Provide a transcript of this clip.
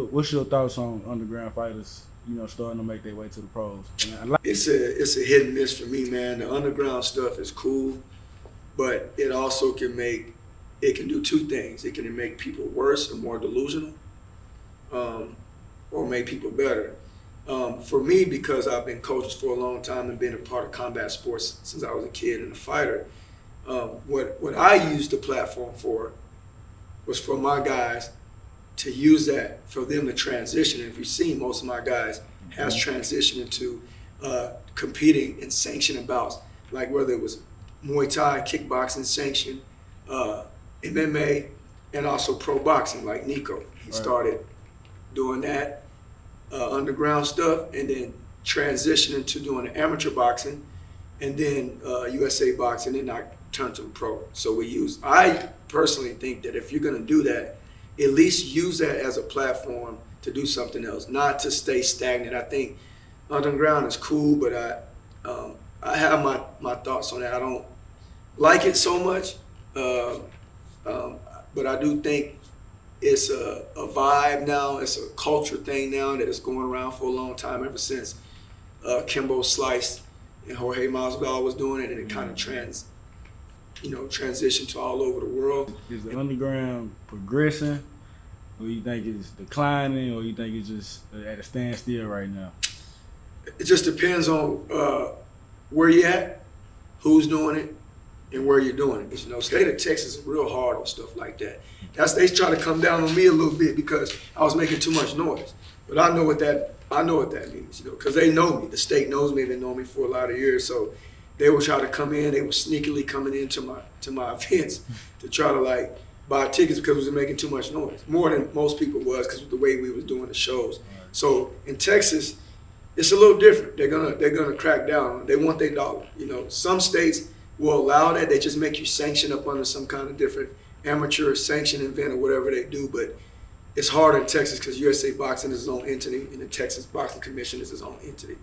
what's your thoughts on underground fighters, starting to make their way to the pros? It's a hit and miss for me, man. The underground stuff is cool, but it also can do two things. It can make people worse or more delusional, or make people better. For me, because I've been coaching for a long time and been a part of combat sports since I was a kid and a fighter, what I used the platform for was for my guys to use that for them to transition. And if you see, most of my guys has transitioned into competing in sanctioned bouts, like whether it was Muay Thai, kickboxing sanctioned, MMA, and also pro boxing, like Nico. He started doing that underground stuff and then transitioning to doing amateur boxing and then USA boxing, and I turned to pro. So I personally think that if you're gonna do that, at least use that as a platform to do something else, not to stay stagnant. I think underground is cool, but I have my thoughts on that. I don't like it so much, but I do think it's a vibe now. It's a culture thing now that is going around for a long time, ever since Kimbo Slice and Jorge Masvidal was doing it, and it kind of transitioned to all over the world. Is the underground progressing, or you think it's declining, or you think it's just at a standstill right now? It just depends on where you're at, who's doing it, and where you're doing it. Because, state of Texas is real hard on stuff like that. They try to come down on me a little bit because I was making too much noise. But I know what that means, because they know me. The state knows me. They know me for a lot of years. So they would try to come in. They were sneakily coming into my events to try to buy tickets because we was making too much noise, more than most people was, because of the way we was doing the shows. So in Texas, it's a little different. They're gonna crack down. They want their dollar. Some states will allow that. They just make you sanction up under some kind of different amateur sanction event or whatever they do. But it's hard in Texas because USA Boxing is its own entity and the Texas Boxing Commission is its own entity.